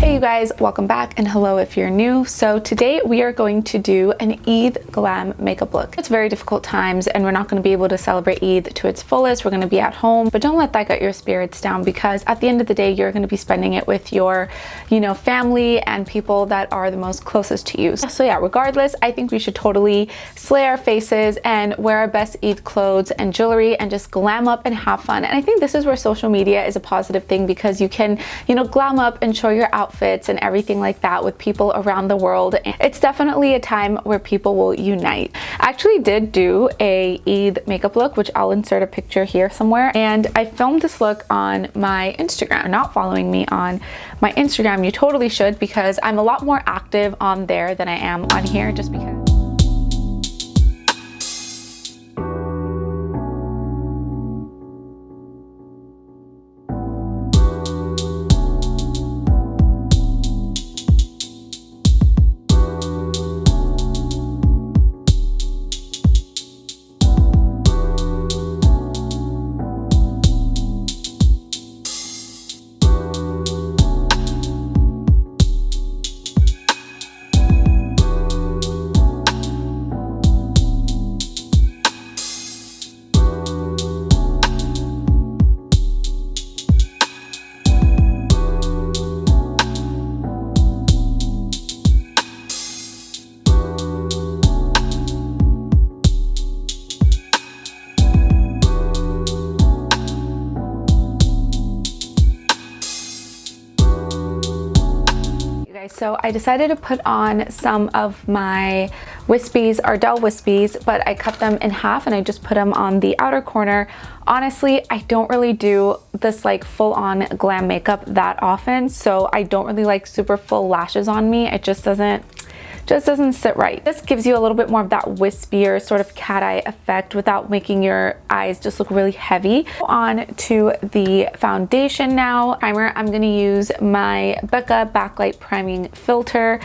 Hey you guys, welcome back, and hello if you're new. So today we are going to do an Eid Glam makeup look. It's very difficult times and we're not going to be able to celebrate Eid to its fullest. We're going to be at home, but don't let that get your spirits down, because at the end of the day you're going to be spending it with your, family and people that are the most closest to you. So yeah, regardless, I think we should totally slay our faces and wear our best Eid clothes and jewelry and just glam up and have fun. And I think this is where social media is a positive thing, because you can, glam up and show your outfits and everything like that with people around the world. It's definitely a time where people will unite. I actually did do a Eid makeup look, which I'll insert a picture here somewhere, and I filmed this look on my Instagram. If you're not following me on my Instagram, you totally should, because I'm a lot more active on there than I am on here, just because so I decided to put on some of my wispies, Ardell wispies, but I cut them in half and I just put them on the outer corner. Honestly, I don't really do this like full-on glam makeup that often, so I don't really like super full lashes on me. It just doesn't sit right. This gives you a little bit more of that wispier sort of cat eye effect without making your eyes just look really heavy. On to the foundation now. Primer, I'm gonna use my Becca Backlight Priming Filter.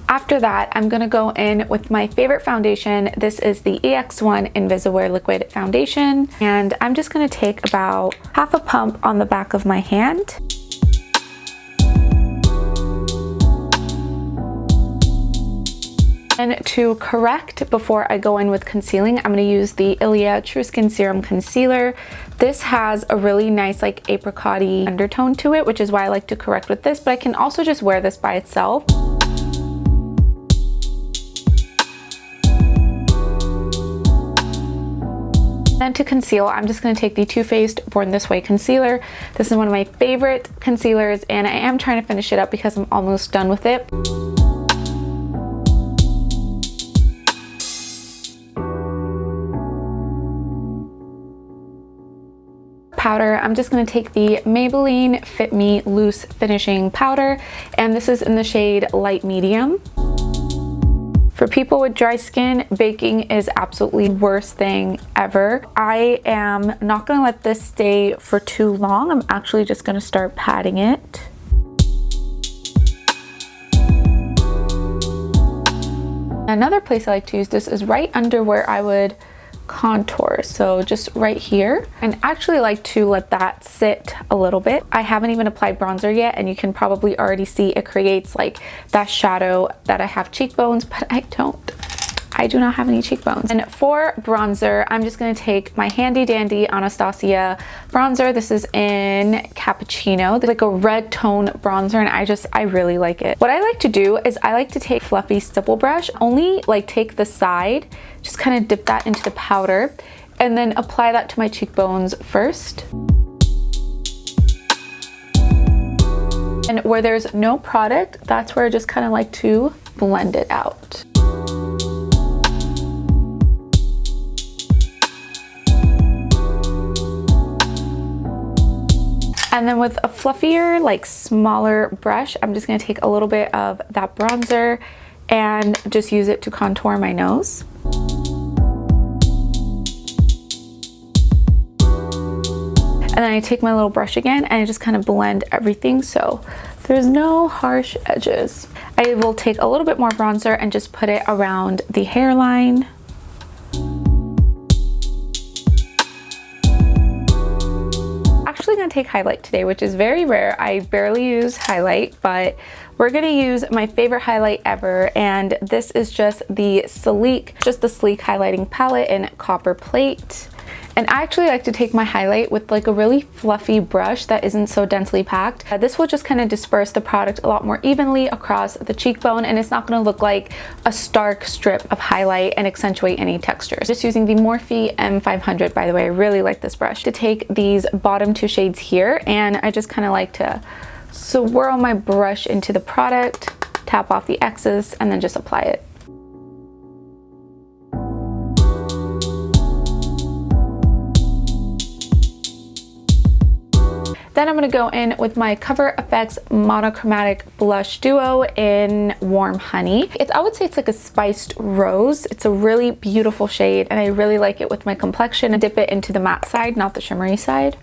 After that, I'm gonna go in with my favorite foundation. This is the EX1 invisiwear liquid foundation, and I'm just gonna take about half a pump on the back of my hand. And to correct before I go in with concealing, I'm going to use the Ilia True Skin Serum Concealer. This has a really nice like apricot-y undertone to it, which is why I like to correct with this, but I can also just wear this by itself. Then to conceal, I'm just going to take the Too Faced Born This Way concealer. This is one of my favorite concealers, and I am trying to finish it up because I'm almost done with it. Powder, I'm just going to take the Maybelline Fit Me Loose Finishing Powder, and this is in the shade Light Medium. For people with dry skin, baking is absolutely the worst thing ever. I am not going to let this stay for too long. I'm actually just going to start patting it. Another place I like to use this is right under where I would contour, so just right here, and actually like to let that sit a little bit. I haven't even applied bronzer yet, and you can probably already see it creates like that shadow that I have cheekbones, but I do not have any cheekbones. And for bronzer, I'm just going to take my handy dandy Anastasia bronzer. This is in Cappuccino. It's like a red tone bronzer, and I really like it. What I like to do is I like to take fluffy stipple brush, only like take the side, just kind of dip that into the powder, and then apply that to my cheekbones first. And where there's no product, that's where I just kind of like to blend it out. And then with a fluffier, like smaller brush, I'm just gonna take a little bit of that bronzer and just use it to contour my nose. And then I take my little brush again and I just kind of blend everything so there's no harsh edges. I will take a little bit more bronzer and just put it around the hairline. actually gonna take highlight today, which is very rare. I barely use highlight, but we're gonna use my favorite highlight ever, and this is just the sleek highlighting palette in Copper Plate. And I actually like to take my highlight with like a really fluffy brush that isn't so densely packed. This will just kind of disperse the product a lot more evenly across the cheekbone, and it's not going to look like a stark strip of highlight and accentuate any textures. Just using the Morphe M500, by the way. I really like this brush. To take these bottom two shades here, and I just kind of like to swirl my brush into the product, tap off the excess, and then just apply it. Then I'm going to go in with my Cover FX Monochromatic Blush Duo in Warm Honey. I would say it's like a spiced rose. It's a really beautiful shade, and I really like it with my complexion. I dip it into the matte side, not the shimmery side.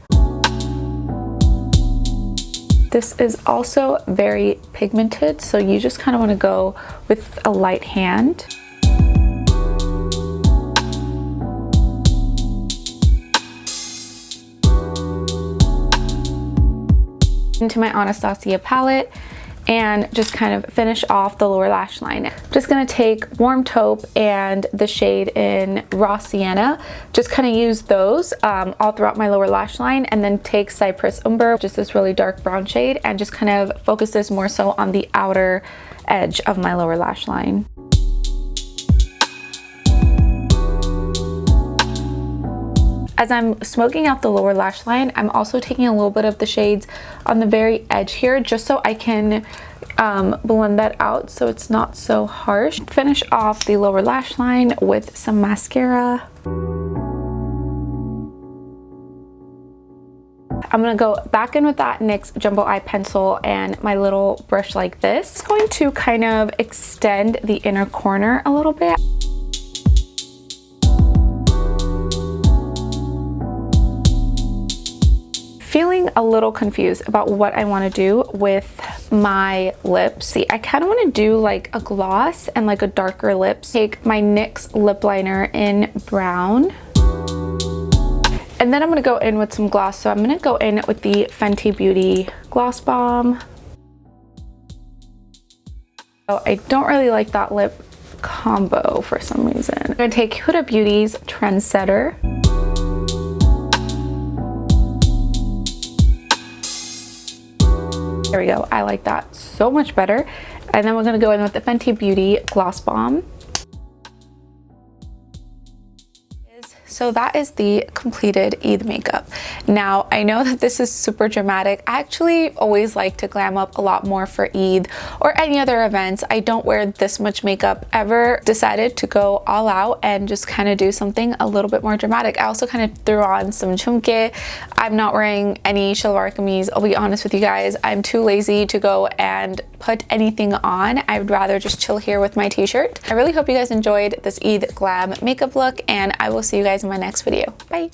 This is also very pigmented, so you just kind of want to go with a light hand. Into my Anastasia palette and just kind of finish off the lower lash line. Just gonna take Warm Taupe and the shade in Raw Sienna, just kind of use those all throughout my lower lash line, and then take Cypress Umber, just this really dark brown shade, and just kind of focus this more so on the outer edge of my lower lash line. As I'm smoking out the lower lash line, I'm also taking a little bit of the shades on the very edge here, just so I can blend that out so it's not so harsh. Finish off the lower lash line with some mascara. I'm gonna go back in with that NYX Jumbo Eye Pencil and my little brush like this. It's going to kind of extend the inner corner a little bit. Feeling a little confused about what I want to do with my lips. See, I kind of want to do like a gloss and like a darker lips. Take my NYX lip liner in brown. And then I'm going to go in with some gloss. So I'm going to go in with the Fenty Beauty Gloss Bomb. Oh, I don't really like that lip combo for some reason. I'm going to take Huda Beauty's Trendsetter. There we go. I like that so much better. And then we're going to go in with the Fenty Beauty Gloss Bomb. So that is the completed Eid makeup. Now, I know that this is super dramatic. I actually always like to glam up a lot more for Eid or any other events. I don't wear this much makeup ever. Decided to go all out and just kind of do something a little bit more dramatic. I also kind of threw on some chumke. I'm not wearing any shalwar kameez. I'll be honest with you guys. I'm too lazy to go and put anything on. I'd rather just chill here with my t-shirt. I really hope you guys enjoyed this Eid Glam makeup look, and I will see you guys in my next video. Bye!